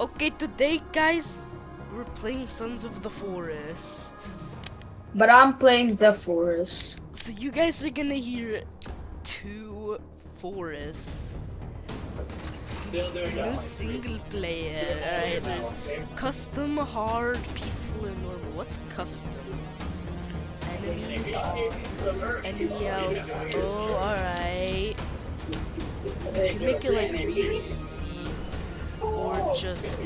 Okay, today, guys, we're playing Sons of the Forest. But I'm playing the forest. So you guys are gonna hear two forests. No single player. Alright, there's custom, hard, peaceful, and normal. What's custom? Enemies. Enemy elf. Oh, alright. You can make it like really easy. Or just I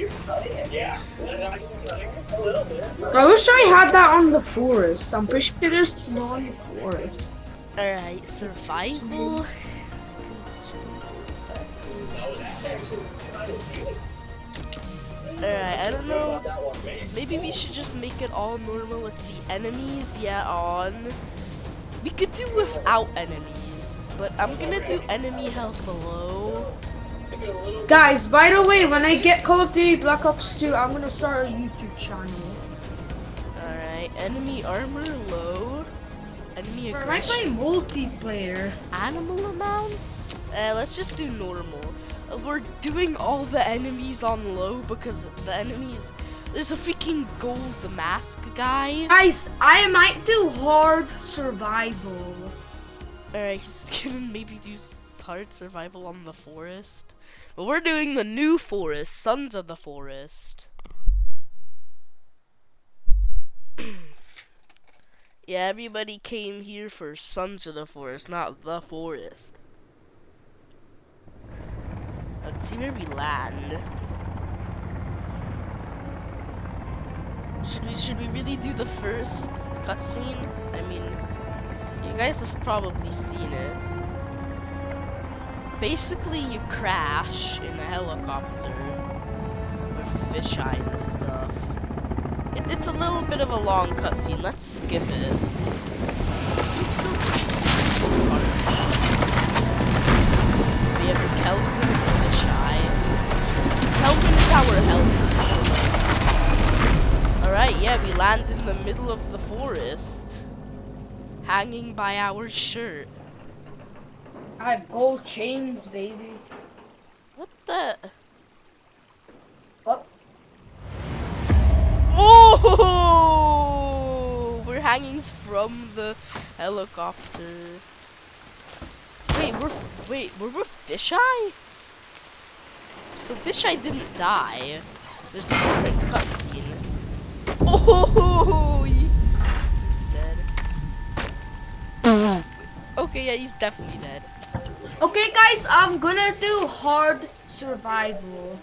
wish I had that on the forest. I'm pretty sure there's no on the forest. alright, survival. Alright, I don't know. Maybe we should just make it all normal. Let's see. Enemies, yeah, on. We could do without enemies, but I'm gonna do enemy health low. Guys, by the way, when I get Call of Duty Black Ops 2, I'm gonna start a YouTube channel. Alright, enemy armor low. Enemy I might play aggression. multiplayer. Animal amounts? Let's just do normal. We're doing all the enemies on low because the enemies. There's a freaking gold mask guy. Guys, I might do hard survival. Alright, he's gonna maybe do hard survival on the forest. But we're doing the new forest, Sons of the Forest. Yeah, everybody came here for Sons of the Forest, not the forest. Let's see where we land. Should we really do the first cutscene? I mean, you guys have probably seen it. Basically, you crash in a helicopter with fisheye and stuff. It's a little bit of a long cutscene. Let's skip it. We still see we have Kelvin and fisheye. Kelvin is our helper. Alright, yeah, we land in the middle of the forest, hanging by our shirt. I have gold chains, baby. What the? What? Oh! We're hanging from the helicopter. Wait, were we fisheye? So fisheye didn't die. There's a different cutscene. Oh! He's dead. Okay, yeah, he's definitely dead. Okay, guys, I'm gonna do hard survival.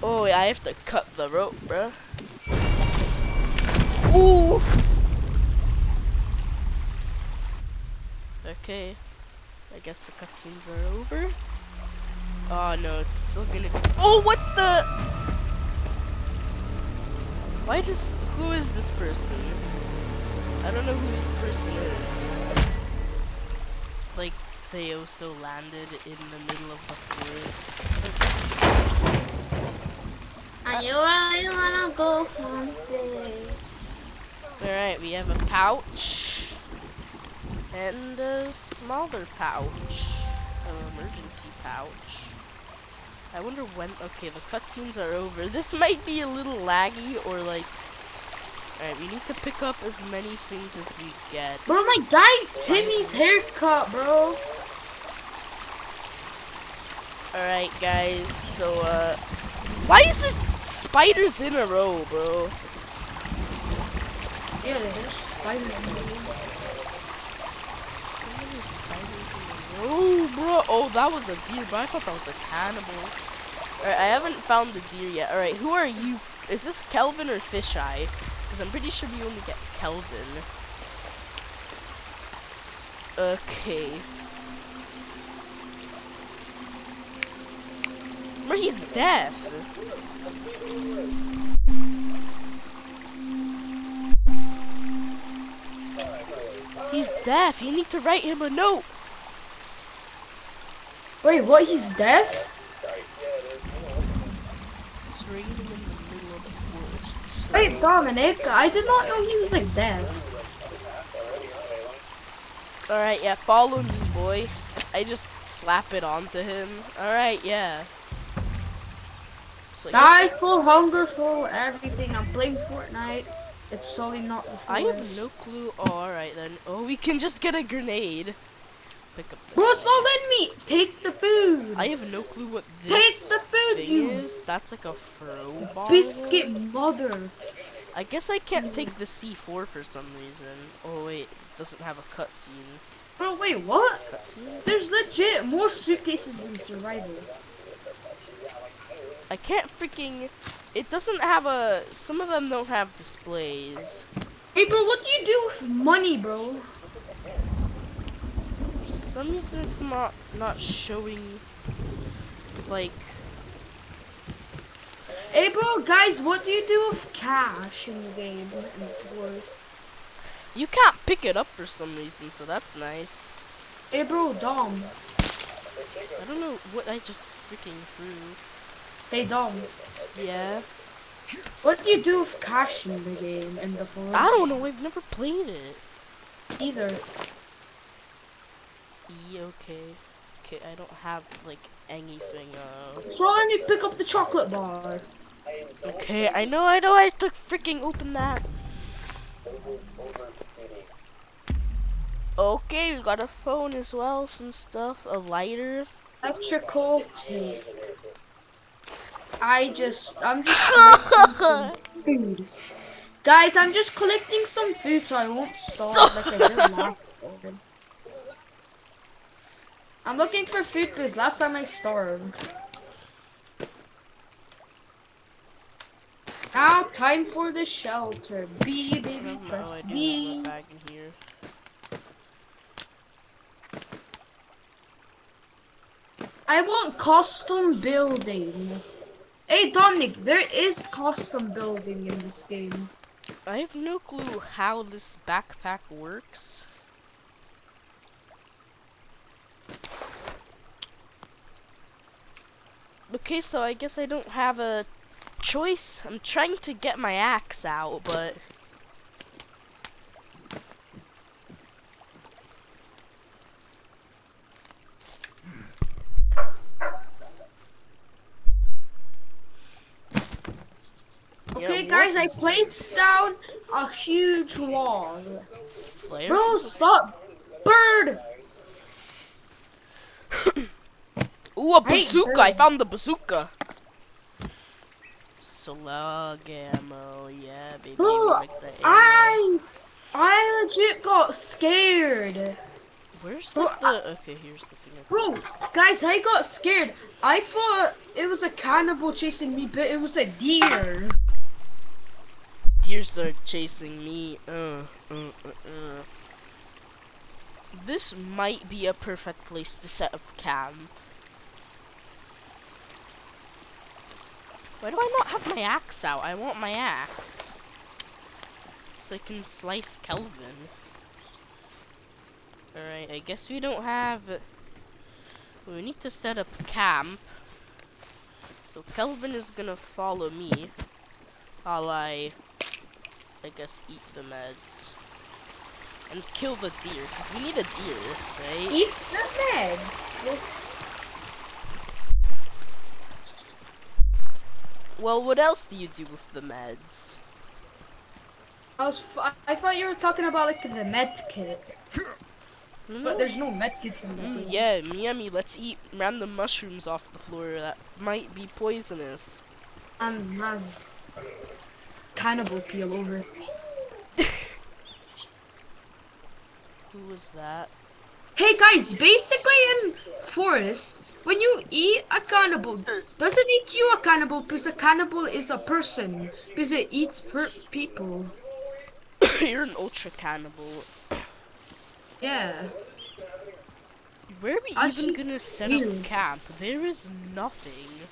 Oh, yeah, I have to cut the rope, bruh. Ooh! Okay. I guess the cutscenes are over. Oh no, it's still gonna be. Oh, what the? Who is this person? I don't know who this person is. Like, they also landed in the middle of the forest. And you really wanna go hunting? Alright, we have a pouch. And a smaller pouch. An emergency pouch. I wonder when. Okay, the cutscenes are over. This might be a little laggy or like. Alright, we need to pick up as many things as we get. Bro, my guy's Timmy's haircut, bro. Alright, guys, so, why is it spiders in a row, bro? Yeah, there's spiders in the room. So many spiders in a row, bro. Oh, that was a deer, but I thought that was a cannibal. Alright, I haven't found the deer yet. Alright, who are you? Is this Kelvin or Fisheye? Because I'm pretty sure we only get Kelvin. Okay. Bro, he's deaf. He's deaf. You need to write him a note. Wait, what? He's deaf? It's raining in the middle of the forest. So Wait, Dominic, I did not know he was like deaf. alright, yeah, follow me, boy. I just slap it onto him. Alright, yeah. So Guys, full hunger, full everything. I'm playing Fortnite. It's totally not the I have forest. no clue. Oh, alright then. Oh, we can just get a grenade. Pick up the Bro, it's not grenade. letting me take the food. I have no clue what Take this the food, thing you is. That's like a throw biscuit bottle. mother. I guess I can't take the C4 for some reason. Oh wait, it doesn't have a cutscene. Bro, wait, what? Cutscene? There's legit more suitcases in survival. I can't freaking. It doesn't have a. Some of them don't have displays. Hey, bro, what do you do with money, bro? For some reason, it's not showing. Like, Hey, bro, guys, what do you do with cash in the game? In the forest? you can't pick it up for some reason, so that's nice. Hey, bro, Dom. I don't know what I just freaking threw. Hey, Dom. Yeah. What do you do with cash in the game in the forest? I don't know. I've never played it. Either. Okay. Okay, I don't have like anything. So let me pick up the chocolate bar. Okay, I know. I have to freaking open that. Okay, we got a phone as well, some stuff, a lighter. Electrical tape. I'm just collecting some food. Guys, I'm just collecting some food so I won't starve like I did last time. I'm looking for food because last time I starved. Now, time for the shelter. B, baby, press I do have B. a bag in here. I want custom building. Hey, Dominic, there is custom building in this game. I have no clue how this backpack works. Okay, so I guess I don't have a choice. I'm trying to get my axe out, but Okay, yeah, guys, what I is placed down a huge wall. flare? Bro, stop! Bird! Ooh, a I hate bazooka! I birds. found the bazooka. Slug ammo, yeah, baby. Bro, We like the ammo. I legit got scared. Where's Bro, like the? Okay, here's the thing. Bro, guys, I got scared. I thought it was a cannibal chasing me, but it was a deer. Deers are chasing me. This might be a perfect place to set up camp. Why do I not have my axe out? I want my axe. So I can slice Kelvin. Alright, I guess we don't have... We need to set up camp. So Kelvin is gonna follow me. While I guess eat the meds. And kill the deer, because we need a deer, right? Eat the meds. Well, what else do you do with the meds? I thought you were talking about like the med kit, No. but there's no med kits in the game. Yeah, yummy, let's eat random mushrooms off the floor that might be poisonous. And has cannibal peel over. Who was that? Hey guys, basically in forest, when you eat a cannibal, doesn't make you a cannibal because a cannibal is a person because it eats people. You're an ultra cannibal. Yeah. Where are we That's even just gonna set weird. up camp? There is nothing.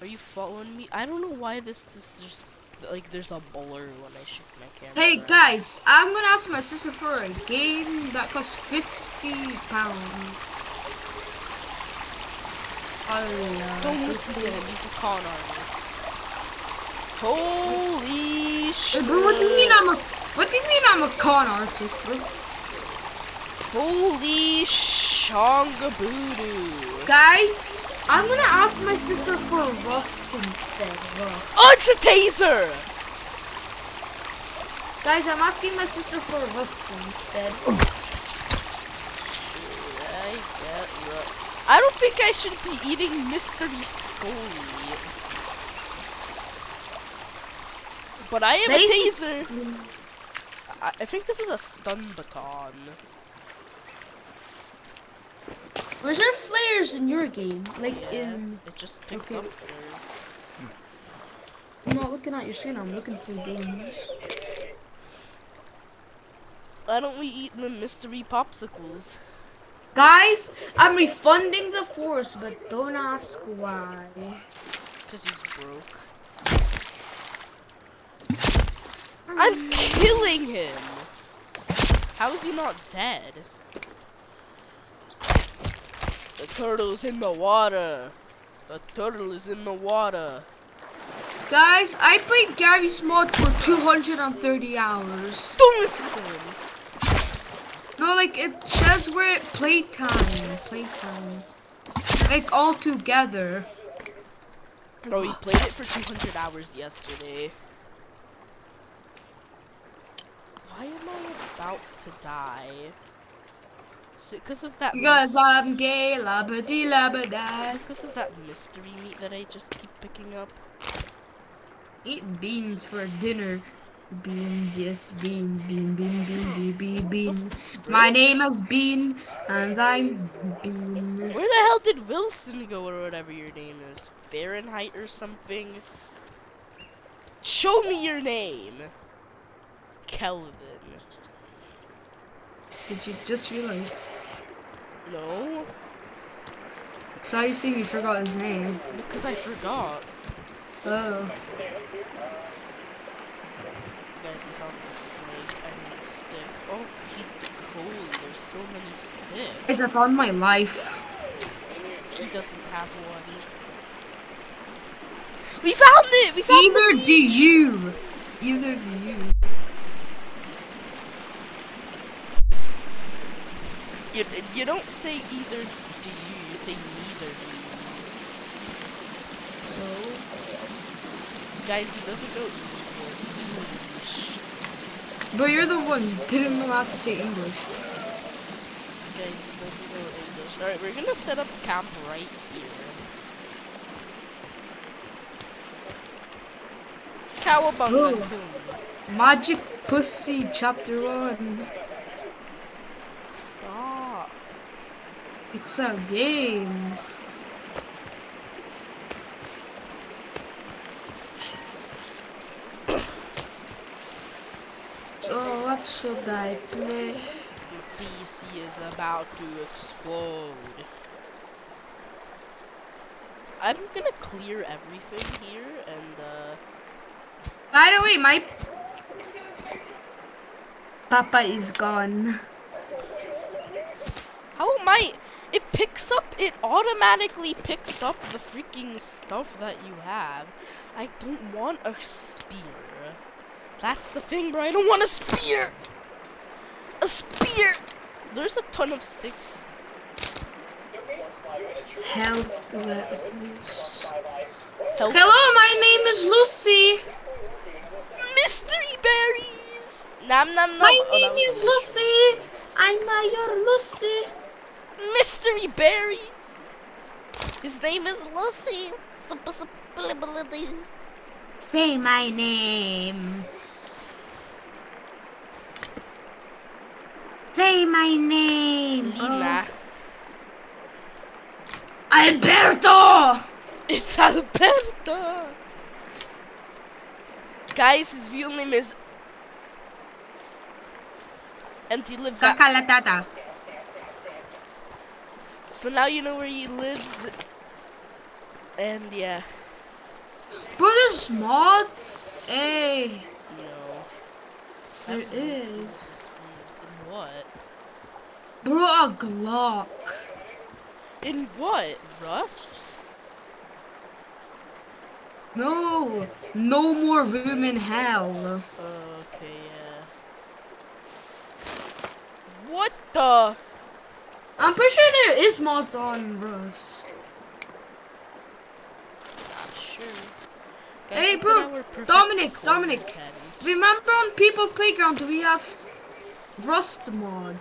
Are you following me? I don't know why this just like there's a blur when I shake my camera. Hey around. guys, I'm gonna ask my sister for a game that costs £50. Oh, Don't listen to him, he's a con artist. Holy shit. Bro, what do you mean I'm a con artist, bro? Holy shongaboodoo. Guys, I'm gonna ask my sister for Rust instead. Rust. Oh, it's a taser! Guys, I'm asking my sister for Rust instead. I don't think I should be eating Mystery Scully. But I am a taser. I think this is a stun baton. Where's there flares in your game? Like Yeah, in... it just picked Okay. up flares. I'm not looking at your screen, I'm looking for games. Why don't we eat the mystery popsicles? Guys, I'm refunding the force, but don't ask why. Because he's broke. I'm killing him! How is he not dead? The turtle's in the water. The turtle is in the water. Guys, I played Gary's mod for 230 hours. Don't listen to him. No, like it says we're at playtime. Playtime. Like all together. No, he played it for 200 hours yesterday. Why am I about to die? Is it because of that? Because I'm gay, labba-dee labba-da. Because of that mystery meat that I just keep picking up. Eat beans for dinner. Beans, yes, beans, bean. My name is Bean, and I'm Bean. Where the hell did Wilson go, or whatever your name is? Fahrenheit or something? Show me your name! Kelvin. Did you just realize? No? So you see, you forgot his name. Because I forgot. Oh. Guys, we found a snake. I need a stick. Oh, holy, there's so many sticks. Guys, I found my life. He doesn't have one. We found it! We found Either the do beach! you. Either do you. You don't say either do you say neither do you. So? Guys, he doesn't know English. But you're the one who didn't know how to say English. Guys, he doesn't know English. Alright, we're gonna set up camp right here. Cowabunga Oh. coon. Magic Pussy Chapter 1. Stop. It's a game. So what should I play? The PC is about to explode. I'm gonna clear everything here and By the way, my Papa is gone. how am I? It automatically picks up the freaking stuff that you have. I don't want a spear. That's the thing, bro. I don't want a spear. A spear. There's a ton of sticks. Help, let loose. Help. Hello, my name is Lucy. Mystery berries. Nom nom nom. My Oh, that name was is delicious. Lucy. I'm your Lucy. Mystery berries. His name is Lucy. Say my name. Say my name. Lina. Alberto. It's Alberto. Guys, his real name is. And he lives at. Kakalatata. So now you know where he lives. And yeah. Bro, there's mods. Hey. No. There is. In what? Bro, a Glock. In what? Rust? No. No more room in hell. Okay, yeah. What the? I'm pretty sure there is mods on Rust. sure. Guys, Hey, look bro, at our perfect Dominic, corner Dominic. tent. Remember on People Playground we have Rust mod,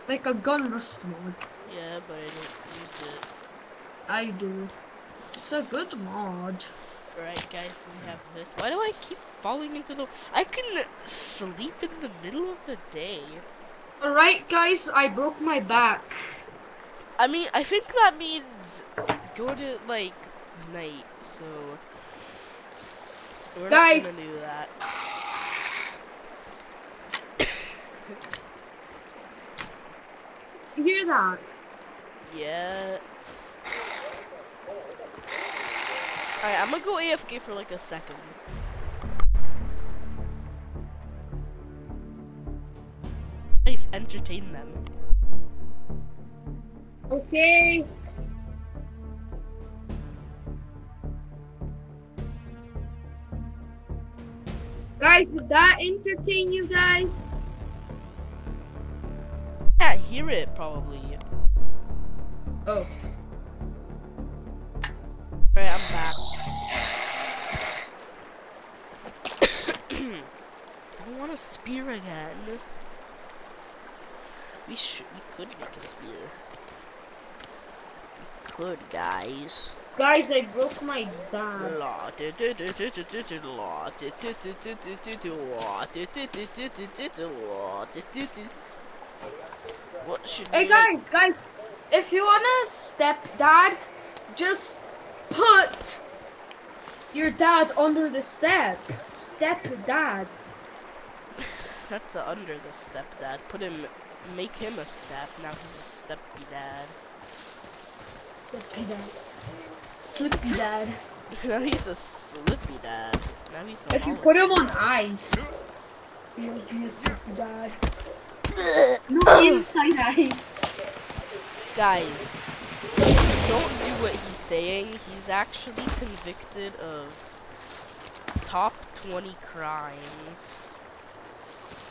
like a gun Rust mod. Yeah, but I don't use it. I do. It's a good mod. Alright, guys, we have this. Why do I keep falling into the... I can sleep in the middle of the day. Alright, guys, I broke my back. I mean, I think that means go to, like, night, so... We're Guys. not gonna do that. You hear that? Yeah. Alright, I'm gonna go AFK for like a second. Guys, entertain them. Okay. Guys, did that entertain you guys? Can't hear it, probably. Oh. Alright, I'm back. I don't want a spear again. We could make a spear. We could, guys. Guys, I broke my dad. What should Hey we guys, if you want a stepdad, just put your dad under the step. Stepdad. That's under the stepdad. Make him a step. Now he's a steppy dad. Steppy dad. Slippy dad. Now he's a slippy dad. Now he's a If you put him on ice, he'll be a slippy dad. No inside ice. Guys, don't do what he's saying. He's actually convicted of top 20 crimes.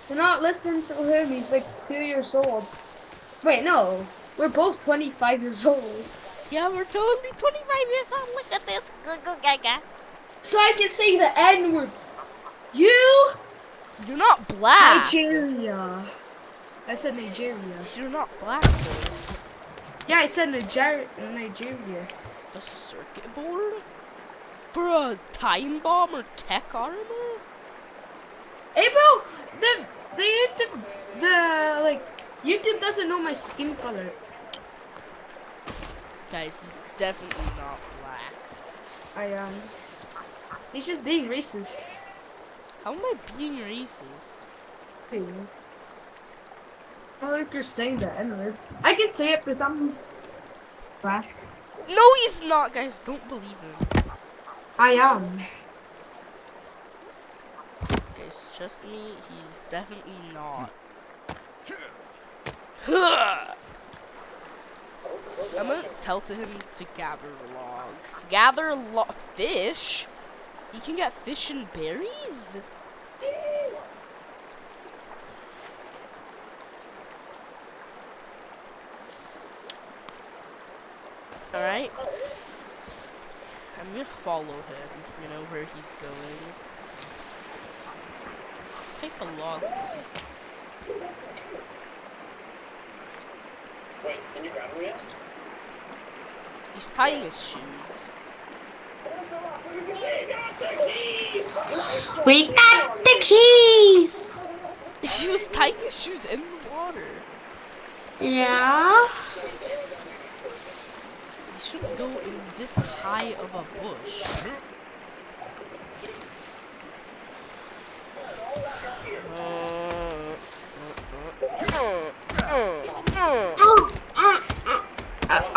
Do not listen to him. He's like 2 years old. Wait, no. We're both 25 years old. Yeah, we're totally 25 years old. Look at this. Go, gaga. So I can say the N word. You're not black. Nigeria. I said Nigeria. You're not black, though. Yeah, I said Nigeria. A circuit board? For a time bomb or tech armor? Hey, bro. YouTube doesn't know my skin color. Guys, he's definitely not black. I am. He's just being racist. How am I being racist? I like you're saying the N-word. I can say it because I'm black. No, he's not, guys. Don't believe him. I am. Guys, trust me, he's definitely not. I'm gonna tell to him to gather logs. Gather fish? He can get fish and berries? Alright. I'm gonna follow him, you know, where he's going. What type of logs is he? Wait, can you grab them yet? He's tying his shoes. We got the keys! He was tying his shoes in the water. Yeah? He shouldn't go in this high of a bush.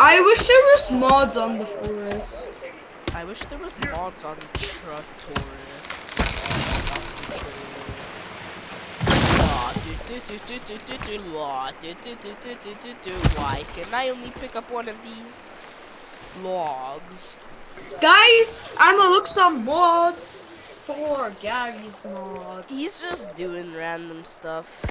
I wish there was mods on the forest. I wish there was mods on Trotaurus. Why can I only pick up one of these logs? Guys, I'ma look some mods for Gary's mod. He's just doing random stuff.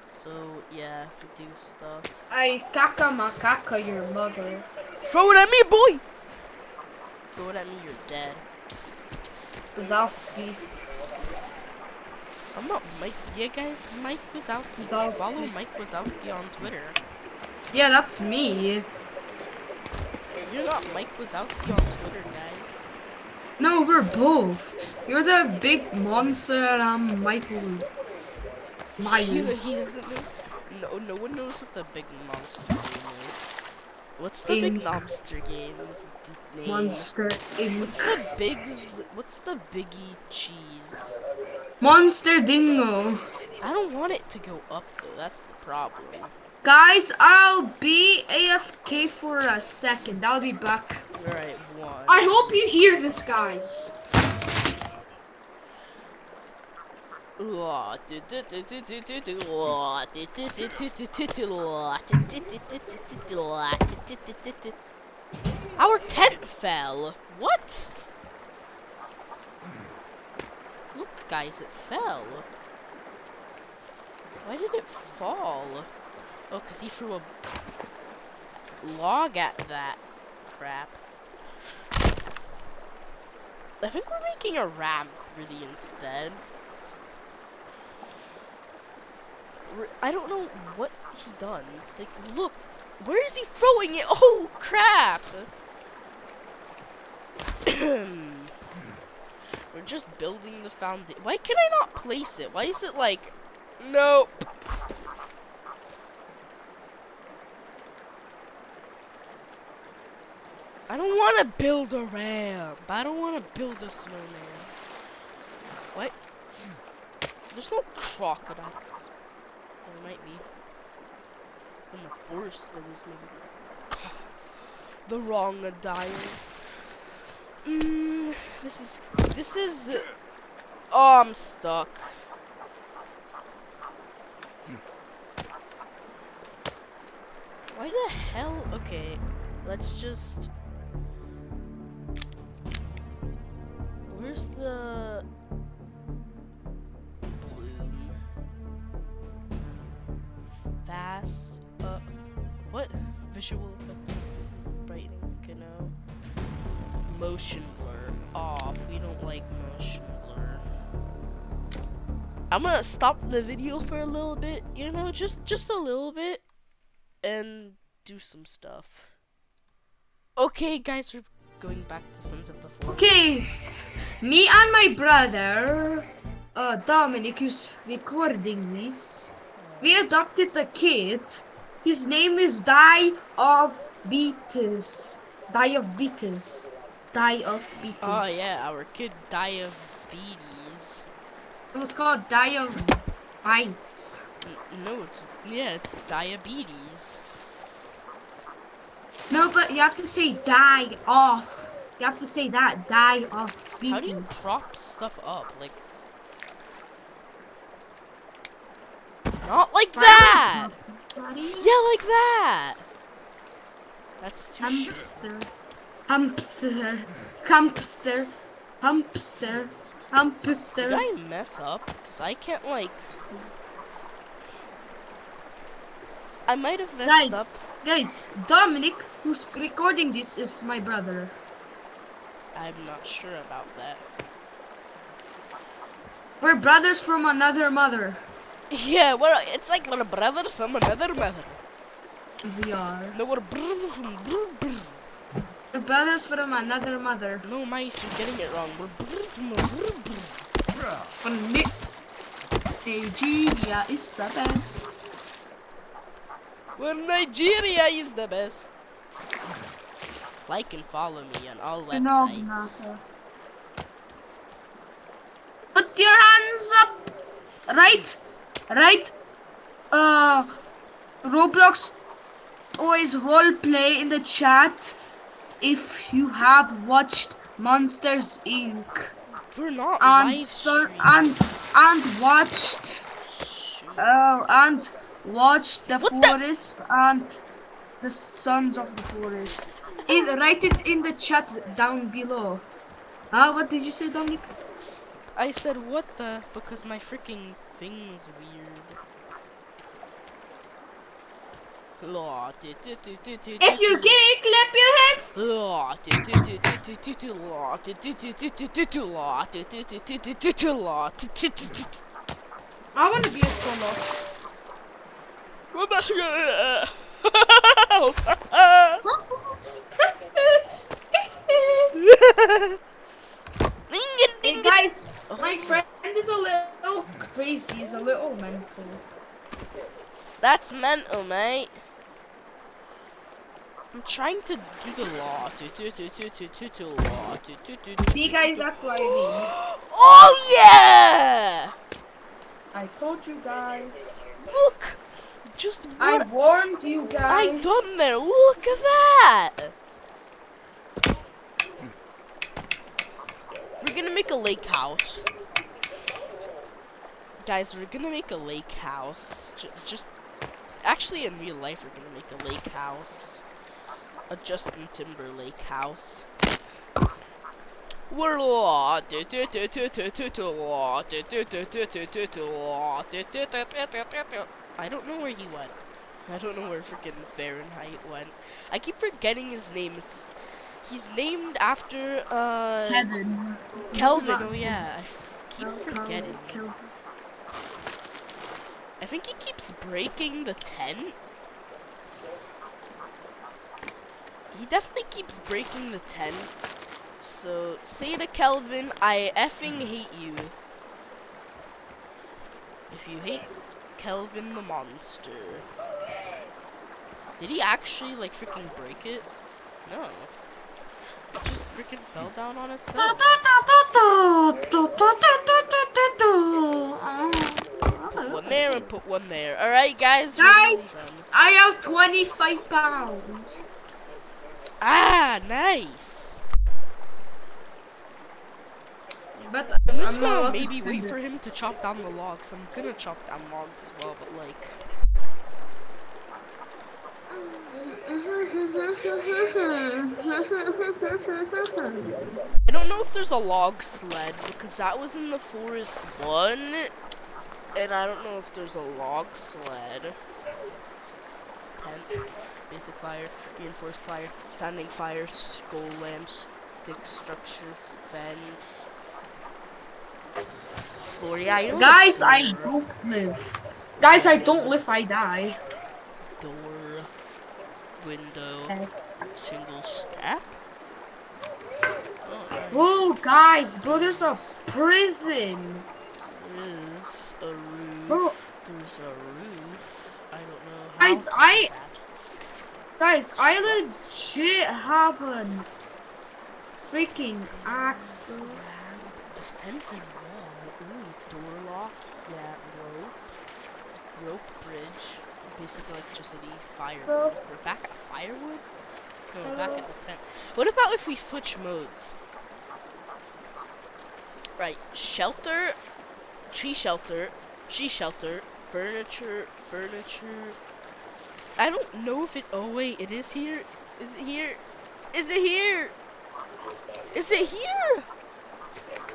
So yeah, we do stuff. I caca macaca your mother. Throw it at me, boy! throw it at me, you're dead. Wazowski. I'm not Mike. Yeah, guys, Mike Wazowski. Wazowski. Follow Mike Wazowski on Twitter. Yeah, that's me. You're not Mike Wazowski on Twitter, guys. No, we're both. You're the big monster and I'm Michael Myers. He doesn't know. No one knows what the big monster game is. What's the big Ink. monster game name? Monster Inc. What's the biggie cheese? Monster Dingo. I don't want it to go up though. That's the problem. Guys, I'll be AFK for a second. I'll be back. All right, one. I hope you hear this, guys. Our tent fell. What? Look, guys, it fell. Why did it fall? Oh, because he threw a log at that crap. I think we're making a ramp, really, instead. I don't know what he done. Like, look, where is he throwing it? Oh, crap! We're just building the foundation. Why can I not place it? Why is it like, nope? I don't want to build a ramp. I don't want to build a snowman. What? There's no crocodile. There might be. In the forest, there was maybe. The wrong dials. This is. Oh, I'm stuck. Why the hell? Okay, let's just. Where's the balloon? Fast. What? Visual effect. Brightening. Okay, no. Motion blur off. We don't like motion blur. I'm gonna stop the video for a little bit. You know, just a little bit, and do some stuff. Okay, guys, we're going back to Sons of the Forest. Okay, me and my brother, Dominic, who's recording this, we adopted a kid. His name is Diabetes. Diabetes. Diabetes. Oh yeah, our kid Diabetes. It's called Diabites. No, it's diabetes. No, but you have to say die off. You have to say that, die off beaties. How do you prop stuff up? Like, not like that! Buddy? Yeah, like that! That's too Hamster. Hamster. Hamster. Hamster. Hamster. Did I mess up? Because I can't, like... I might have messed up. Guys, Dominic, who's recording this, is my brother. I'm not sure about that. We're brothers from another mother. Yeah, it's like we're brothers from another mother. We are. No, we're brothers from... We're brothers from another mother. No, Mice, you're getting it wrong. We're brothers from Nigeria is the best. Well, Nigeria is the best. Like and follow me on all websites. Put your hands up. Right. Roblox Toys roleplay in the chat if you have watched Monsters Inc. We're not and live so streaming. and watched the forest and the Sons of the Forest. Write it in the chat down below. What did you say, Dominic? I said what the, because my freaking thing's weird. If you're gay, clap your hands. I want to be a Tolot. Hey guys, my friend is a little crazy. He's a little mental. That's mental, mate. I'm trying to do the law. See guys, that's what I mean. Oh yeah! I told you guys. Look! Just I what warned you I guys. done there. Look at that! We're gonna make a lake house. Guys, we're gonna make a lake house. Just actually in real life, we're gonna make a lake house. A Justin Timberlake house. We're law. I don't know where he went. I don't know where freaking Fahrenheit went. I keep forgetting his name. He's named after Kevin. Kelvin. Oh yeah, keep forgetting. Kelvin. I think he keeps breaking the tent. He definitely keeps breaking the tent. So say to Kelvin, I effing hate you. If you hate Kelvin the monster. Did he actually like freaking break it? No. It just freaking fell down on its own. Put one there and put one there. Alright guys. Guys, I have 25 pounds. Ah, nice. But I'm just I'm gonna not maybe wait for him to chop down the logs. I'm gonna chop down logs as well, but like... I don't know if there's a log sled, because that was in the forest 1. And I don't know if there's a log sled. Tent, basic fire, reinforced fire, standing fire, skull lamp, stick structures, fence. Floor, yeah, you know guys, I don't live. Guys, I don't live, I die. Door, window, Yes. single step. Oh, nice. Whoa, guys, bro, there's a prison. There is a roof. Bro, There's a roof. I don't know how. guys, I legit have a freaking axe, bro. Defensive wall. Ooh, door lock. Yeah, rope bridge. Basic electricity. Firewood. Bro. We're back at firewood? No, we're back at the tent. What about if we switch modes? Right, shelter, tree shelter, furniture. I don't know if it. Oh wait, it is here. Is it here? Is it here? Is it here?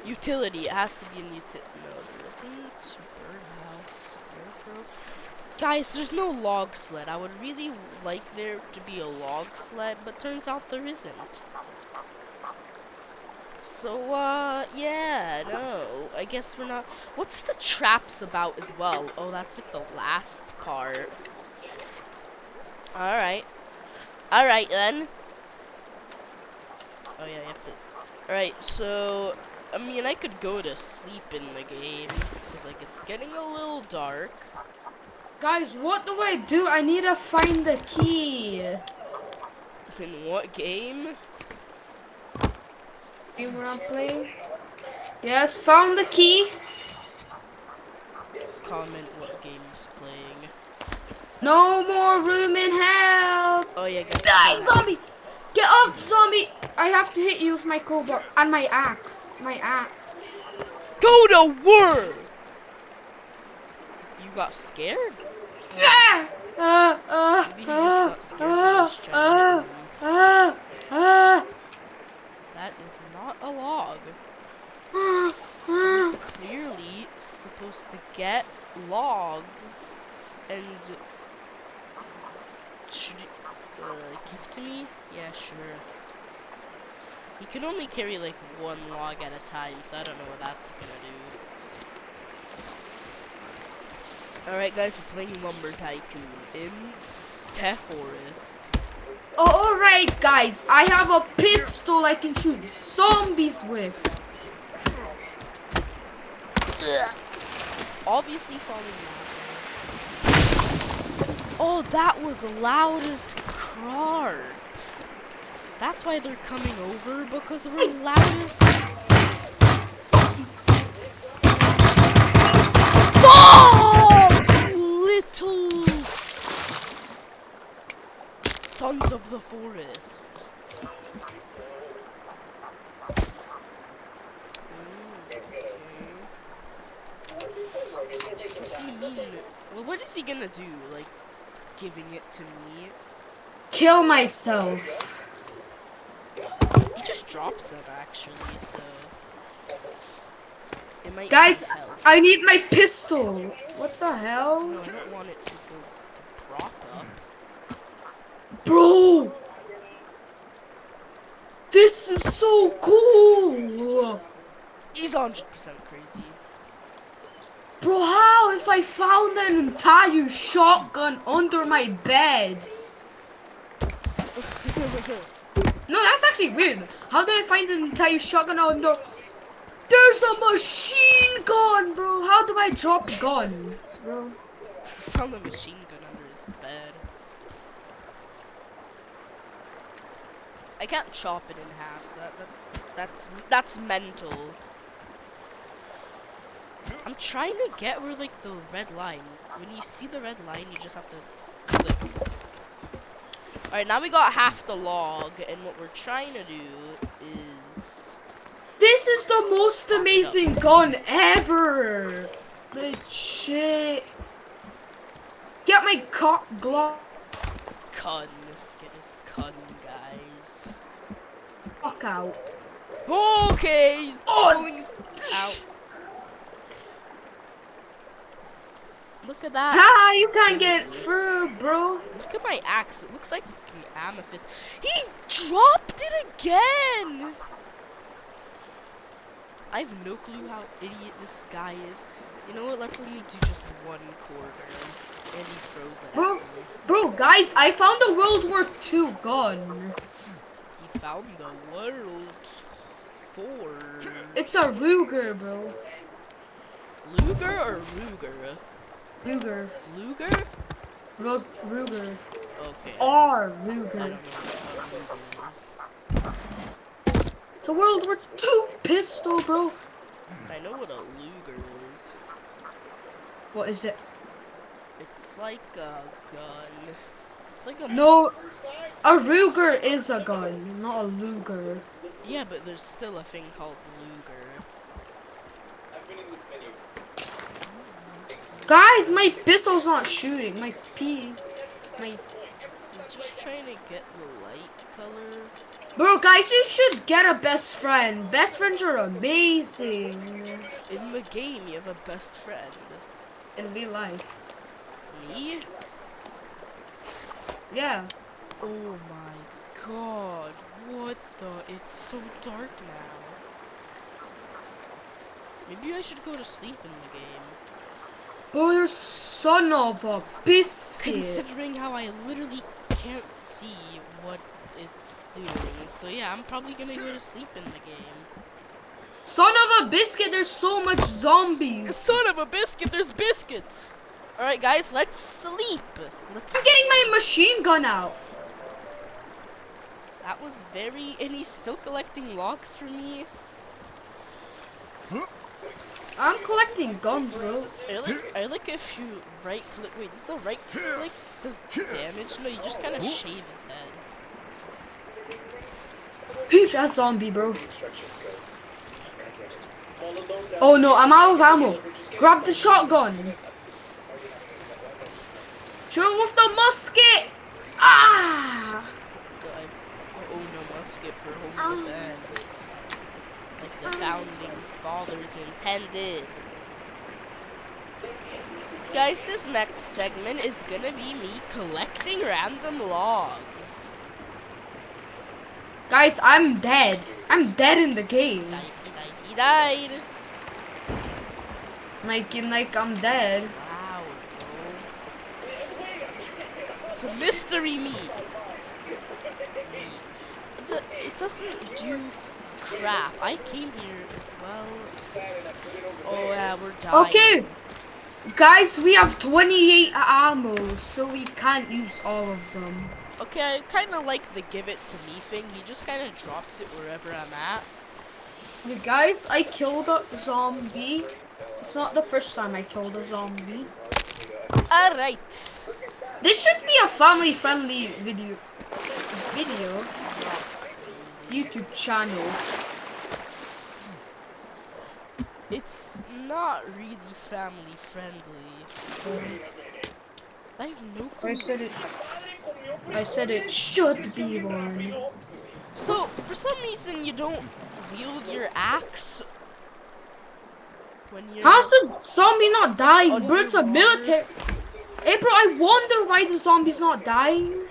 Utility. It has to be an utility. No, there isn't. Birdhouse. Scarecrow. Guys, there's no log sled. I would really like there to be a log sled, but turns out there isn't. So, yeah, no. I guess we're not. What's the traps about as well? Oh, that's like the last part. Alright. Alright then. Oh, yeah, you have to. Alright, so. I mean, I could go to sleep in the game. Because, like, it's getting a little dark. Guys, what do I do? I need to find the key. In what game? Game where I'm playing. Yes, found the key. Comment what game's playing. No more room in hell. Oh yeah, guys. Die, zombie! Get up, zombie! I have to hit you with my crowbar and my axe. My axe. Go to work! You got scared? Ah! Maybe he just got scared and was trying to get you. That is not a log. You're clearly supposed to get logs and should you give to me? Yeah, sure. He can only carry like one log at a time, so I don't know what that's gonna do. Alright guys, we're playing Lumber Tycoon in Forest. Alright guys, I have a pistol I can shoot zombies with. It's obviously falling down. Oh, that was loud as crap. That's why they're coming over, because we're loud as... Stop! Little sons of the forest. What do you mean? Well, what is he gonna do? Like, giving it to me? Kill myself. He just drops them, actually, so... It might Guys, help. I need my pistol. What the hell? No, I don't want it to go to prop up. Bro! This is so cool! He's 100% crazy. Bro, how if I found an entire shotgun under my bed? No, that's actually weird. How did I find an entire shotgun under... There's a machine gun, bro! How do I drop guns, bro? Found a machine gun under his bed. I can't chop it in half, so that's mental. I'm trying to get where like the red line. When you see the red line, you just have to click. Alright, now we got half the log, and what we're trying to do is... This is the most amazing gun ever! Legit. Get my Glock Cun. Get his cun, guys. out. Okay, he's pulling his out. Look at that. Ha! You can't get through, bro. Look at my axe. It looks like fucking amethyst. He dropped it again! I have no clue how idiot this guy is. You know what? Let's only do just one quarter. And he froze it. Bro, guys, I found a World War II gun. He found the World 4. It's a Ruger, bro. Luger or Ruger? Ruger. Luger? Ruger. Okay. R. I Ruger. don't know what Luger is. It's a World War II pistol, bro. I know what a Luger is. What is it? It's like a gun. It's like a... No, a Ruger is a gun, not a Luger. Yeah, but there's still a thing called Luger. Guys, my pistol's not shooting. My I'm just trying to get the light color. Bro, guys, you should get a best friend. Best friends are amazing. In the game, you have a best friend. In real life. Me? Yeah. Oh my god. What the? It's so dark now. Maybe I should go to sleep in the game. Oh, you son of a biscuit. Considering how I literally can't see what it's doing. So yeah, I'm probably gonna go to sleep in the game. Son of a biscuit, there's so much zombies. Son of a biscuit, there's biscuits! Alright guys, let's sleep. I'm getting my machine gun out. That was very... And he's still collecting logs for me. I'm collecting guns, bro. I like if you right click... Wait, does the right click does damage? No, you just kind of shave his head. That's zombie, bro. Oh no, I'm out of ammo. Grab the shotgun. Shoot him with the musket. Ah! Oh no, musket for home defense. Like the founding fathers intended. Guys, this next segment is gonna be me collecting random logs. Guys, I'm dead. I'm dead in the game. He died. Like I'm dead. Loud, bro. It's a mystery meat. It doesn't do crap. I came here as well. Oh yeah, we're dying. Okay, guys, we have 28 ammo, so we can't use all of them. Okay, I kind of like the give it to me thing. He just kind of drops it wherever I'm at. Okay, guys, I killed a zombie. It's not the first time I killed a zombie. Alright. This should be a family-friendly video. YouTube channel. It's not really family friendly. I have no clue. I said it should be one. So, for some reason, you don't wield your axe when you're. How's the zombie not dying? Underwater. Bro, it's a military. Hey, bro, I wonder why the zombie's not dying.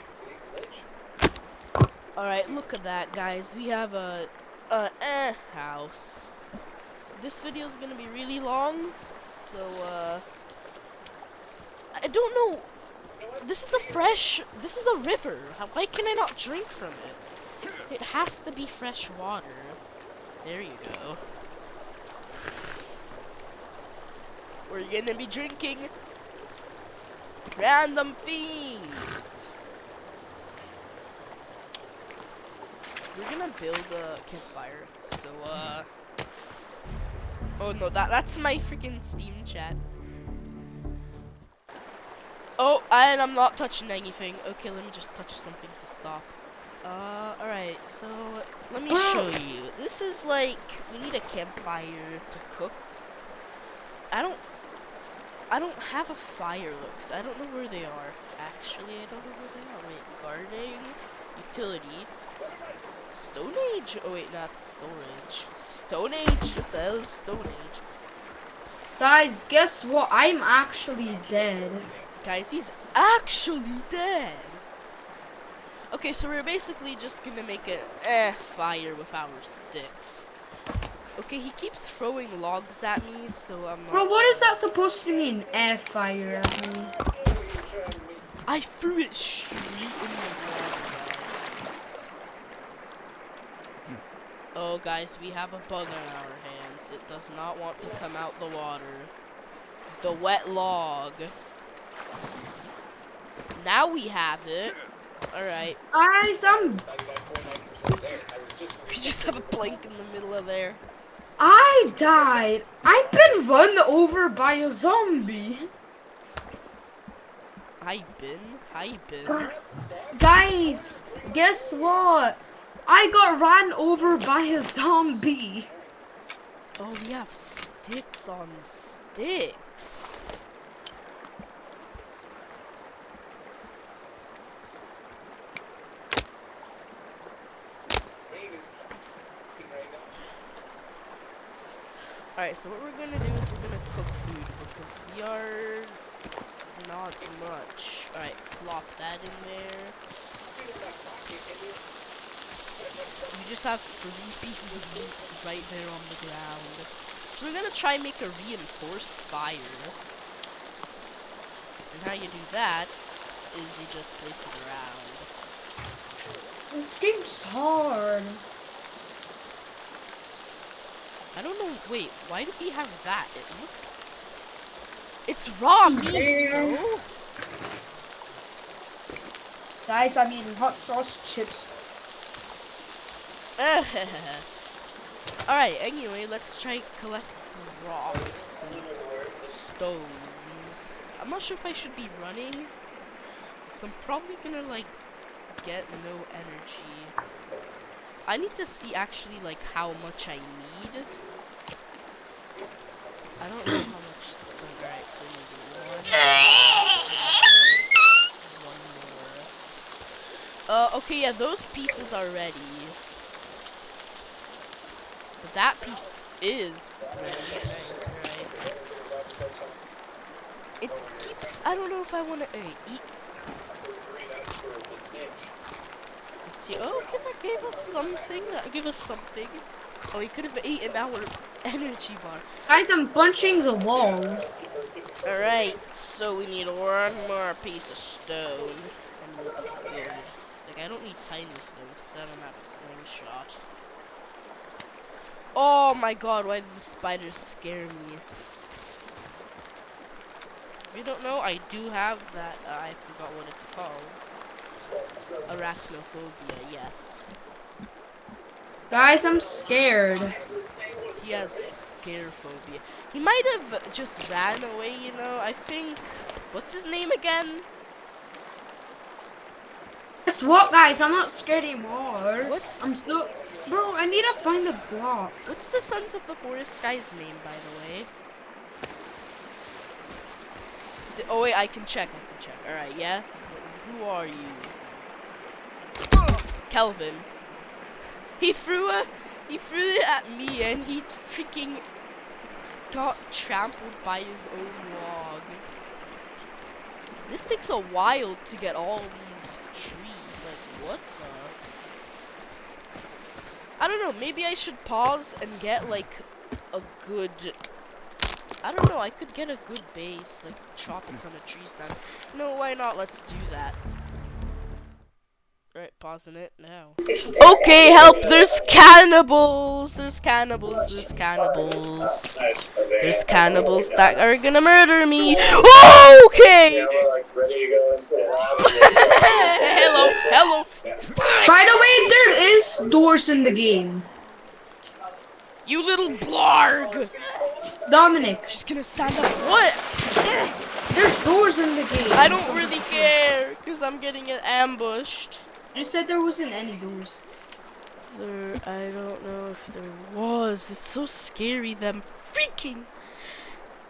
Alright, look at that, guys. We have a house. This video is gonna be really long, so I don't know. This is a river. Why can I not drink from it? It has to be fresh water. There you go. We're gonna be drinking random things. We're gonna build a campfire. So oh no, that's my freaking Steam chat. Oh, and I'm not touching anything. Okay, let me just touch something to stop. Alright, so let me show you. This is like, we need a campfire to cook. I don't have a fire looks. I don't know where they are. Actually, I don't know where they are. Wait, gardening, utility, Stone Age. Oh wait, not storage. Stone Age. What the hell is Stone Age? Guys, guess what? I'm actually dead. Guys, he's actually dead. Okay, so we're basically just gonna make a fire with our sticks. Okay, he keeps throwing logs at me, so I'm not Bro, what sure. is that supposed to mean? Air fire at me. I threw it straight in the water, guys. Oh, guys, we have a bug on our hands. It does not want to come out the water. The wet log. Now we have it. Alright. Guys, We just have a plank in the middle of there. I died. I've been run over by a zombie. Hi, Ben. Guys, guess what? I got ran over by a zombie. Oh, we have sticks on sticks. Alright, so what we're gonna do is we're gonna cook food because we are not much. Alright, plop that in there. We just have 3 pieces of meat right there on the ground. So we're gonna try and make a reinforced fire. And how you do that is you just place it around. This game's hard. I don't know, wait, why do we have that? It looks... It's raw meat, bro! Guys, I'm eating hot sauce chips. Alright, anyway, let's try and collect some rocks and stones. I'm not sure if I should be running, so I'm probably gonna, like, get no energy. I need to see actually, like, how much I need. I don't know how much stone. Alright, so I need one more. Okay, yeah, those pieces are ready. But that piece is ready. Nice, right? It keeps... I don't know if I want to eat... Let's see. Oh, okay, that gave us something. Give us something. Oh, we could have eaten our energy bar. Guys, I'm punching the wall. Alright, so we need one more piece of stone. And we'll be good. Like, I don't need tiny stones because I don't have a slingshot. Oh my god, why did the spiders scare me? If you don't know, I do have that, I forgot what it's called. Arachnophobia, yes. Guys, I'm scared. He has scarephobia. He might have just ran away, you know, I think. What's his name again? Guess what, guys? I'm not scared anymore. What's- I'm so... Bro, I need to find a block. What's the Sons of the Forest guy's name, by the way? Oh wait, I can check. Alright, yeah? Who are you? Kelvin. He threw it at me and he freaking got trampled by his own log. This takes a while to get all these trees. Like, what the? I don't know, maybe I should pause and get like a good... I don't know, I could get a good base, like chop a ton of trees down. No, why not? Let's do that. Right, pausing it now. Okay, help! There's cannibals! There's cannibals that are gonna murder me! Okay! Hello! By the way, there is doors in the game. You little blarg! Dominic, She's gonna stand up. What? there's doors in the game. I don't really care, because I'm getting ambushed. You said there wasn't any doors. I don't know if there was. It's so scary, them freaking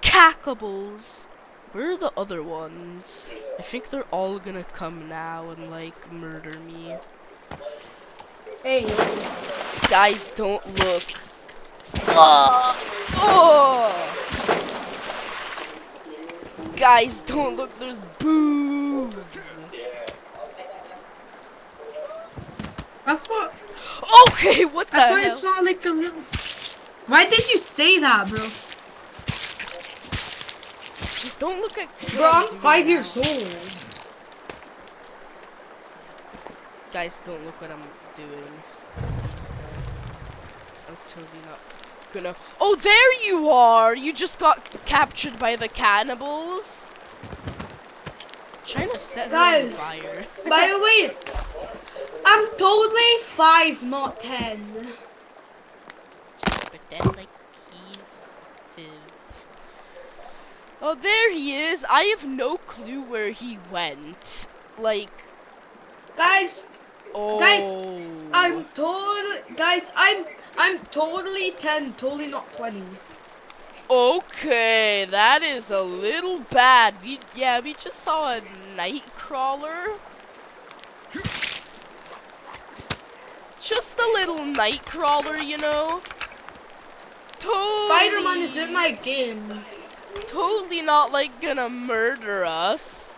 cackables. Where are the other ones? I think they're all gonna come now and like murder me. Hey, Guys, don't look. Oh! Guys, don't look. There's boobs. I thought Okay, what the I thought hell? it sounded like a little... Why did you say that, bro? Just don't look at. Bro, I'm 5 years old. Guys, don't look what I'm doing. I'm totally not gonna. Oh, there you are! You just got captured by the cannibals. Trying to set her on Guys, fire. by the way, I'm totally 5, not 10. Just pretend like he's 5. Oh, there he is. I have no clue where he went. Like, Guys, oh. I'm totally 10, totally not 20. Okay, that is a little bad. We just saw a night crawler. Just a little night crawler, you know. Totally. Spider-Man is in my game. Totally not like gonna murder us.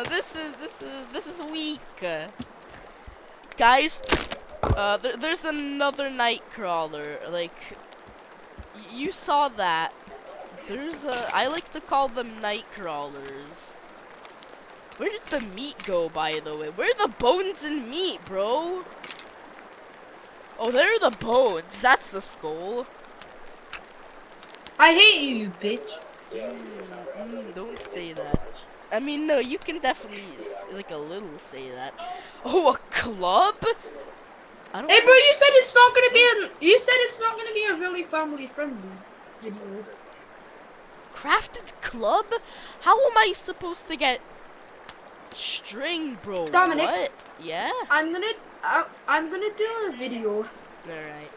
This is weak. Guys, there's another night crawler. Like, you saw that. I like to call them night crawlers. Where did the meat go, by the way? Where are the bones and meat, bro? Oh, there are the bones. That's the skull. I hate you, you bitch. Don't say that. I mean, no, you can definitely, like, a little say that. Oh, a club? I don't Hey, bro, you said it's not gonna be a really family friendly video. Crafted club? How am I supposed to get string, bro? Dominic? What? Yeah? I'm gonna do a video. Alright.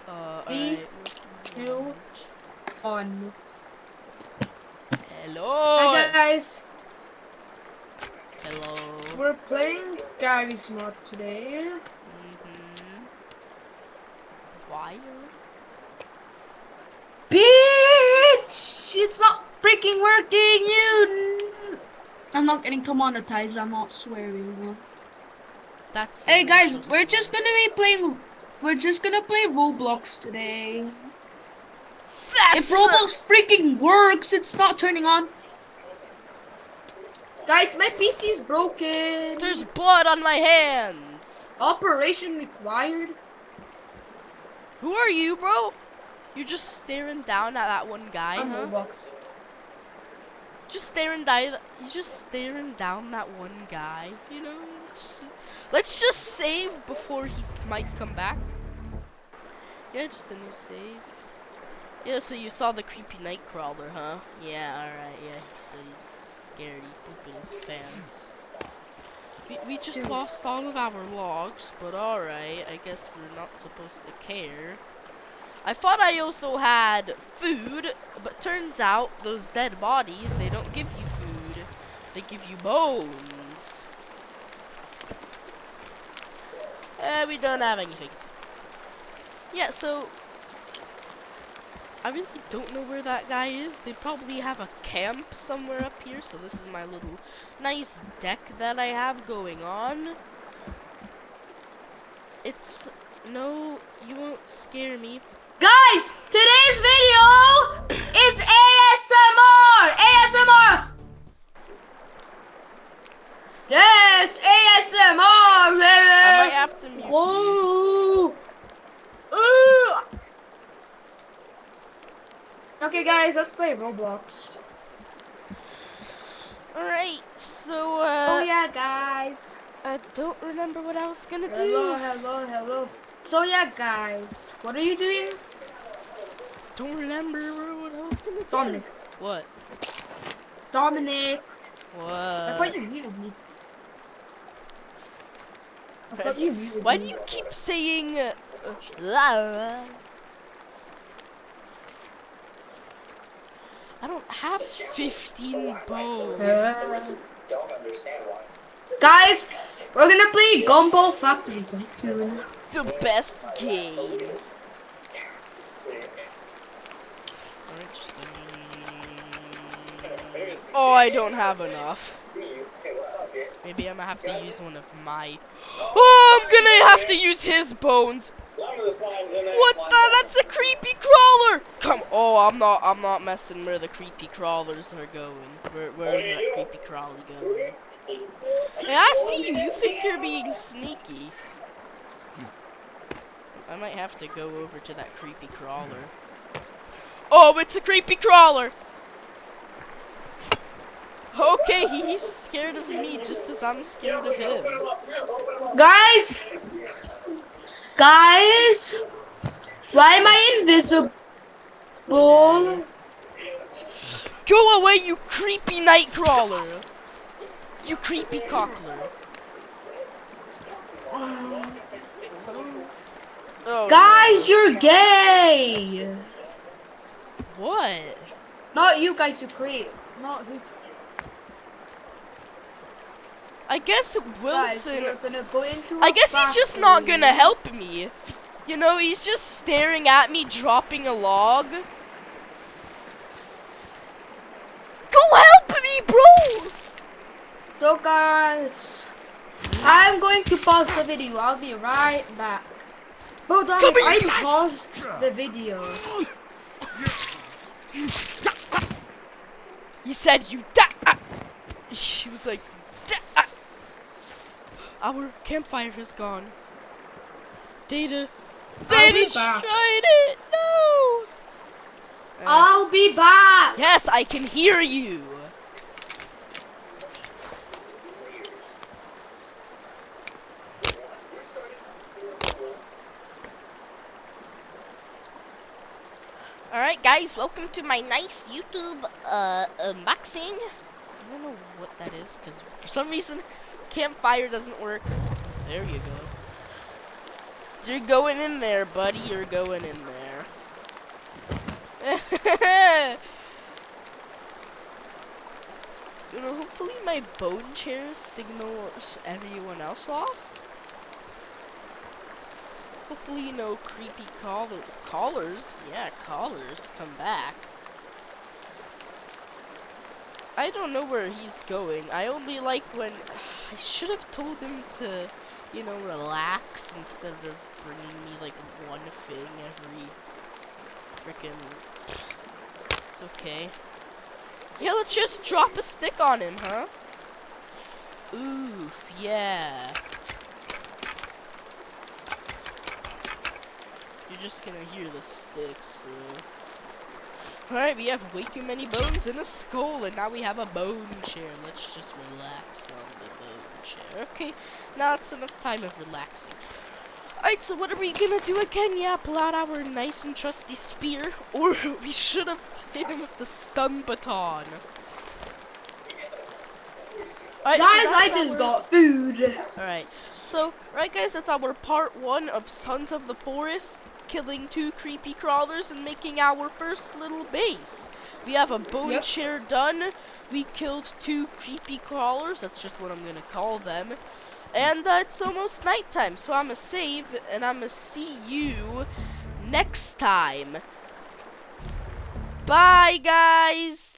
3, Alright. 2, 1. Hello. Hi guys, Hello. we're playing Gary's Mod today. Wire? Bitch! It's not freaking working, you... I'm not getting to monetize. I'm not swearing. That's a Hey guys, racial we're just slur. gonna be playing. We're just gonna play Roblox today. If That's Roblox freaking works, it's not turning on. Guys, my PC's there's broken. blood on my hands. Operation required. Who are you, bro? You're just staring down at that one guy, I'm huh? Roblox. You just staring down that one guy, you know? Let's just save before he might come back. Yeah, just a new save. Yeah, so you saw the creepy night crawler, huh? Yeah, alright, yeah, so he's scared, he's pooping his pants. We just lost all of our logs, but alright, I guess we're not supposed to care. I thought I also had food, but turns out those dead bodies, they don't give you food. They give you bones. We don't have anything. Yeah, so I really don't know where that guy is. They probably have a camp somewhere up here, so this is my little nice deck that I have going on. It's no, you won't scare me. Guys, today's video is ASMR. ASMR. Yes, ASMR. I might have to mute you. Ooh. Ooh. Okay, guys, let's play Roblox. Alright, so Oh yeah, guys. I don't remember what I was gonna Hello, do. hello. So yeah, guys, what are you doing? Don't remember what I was gonna do. Dominic. What? Dominic. What? I thought you muted me. I thought you muted Why me. do you keep saying la? I don't have 15 bones. Guys, we're gonna play Gumball Factory Tycoon. The best game. Oh, I don't have enough. Maybe I'm gonna have to use one of my. Oh, I'm gonna have to use his bones. What the? That's a creepy crawler. Come. Oh, I'm not messing where the creepy crawlers are going. Where's that creepy crawler going? Hey, I see you. You think you're being sneaky. I might have to go over to that creepy crawler. Oh, it's a creepy crawler. Okay, he's scared of me just as I'm scared of him. Guys, why am I invisible? Go away, you creepy night crawler. You creepy cockler. Oh, Guys, you're gay. what? Not you guys who create. Not who. I guess Guys, Wilson. we're gonna go into I guess he's just not gonna help me. You know, he's just staring at me dropping a log. Go help me, bro! So guys, I'm going to pause the video. I'll be right back. Bro, Dominic, I paused the video. He said you die. He was like, die. Our campfire is gone. Data shine it. No. I'll be back. Yes, I can hear you. Alright guys, welcome to my nice YouTube unboxing. I don't know what that is, because for some reason, campfire doesn't work. There you go. You're going in there, buddy, you're going in there. You know, hopefully my bone chairs signals everyone else off. Hopefully no creepy callers, yeah, callers come back. I don't know where he's going. I only like when I should have told him to, you know, relax instead of bringing me like one thing every freaking. It's okay. Yeah, let's just drop a stick on him, huh? Oof, yeah. You're just gonna hear the sticks, bro. Alright, we have way too many bones in a skull, and now we have a bone chair. Let's just relax on the bone chair. Okay, now it's enough time of relaxing. Alright, so what are we gonna do again? Yeah, pull out our nice and trusty spear, or we should have hit him with the stun baton. Alright, Guys, I just got food. Alright, so, right guys, that's our part 1 of Sons of the Forest, killing 2 creepy crawlers and making our first little base. We have a bone chair done, we killed 2 creepy crawlers, that's just what I'm gonna call them. And it's almost nighttime, so I'm gonna save, and I'm gonna see you next time. Bye, guys!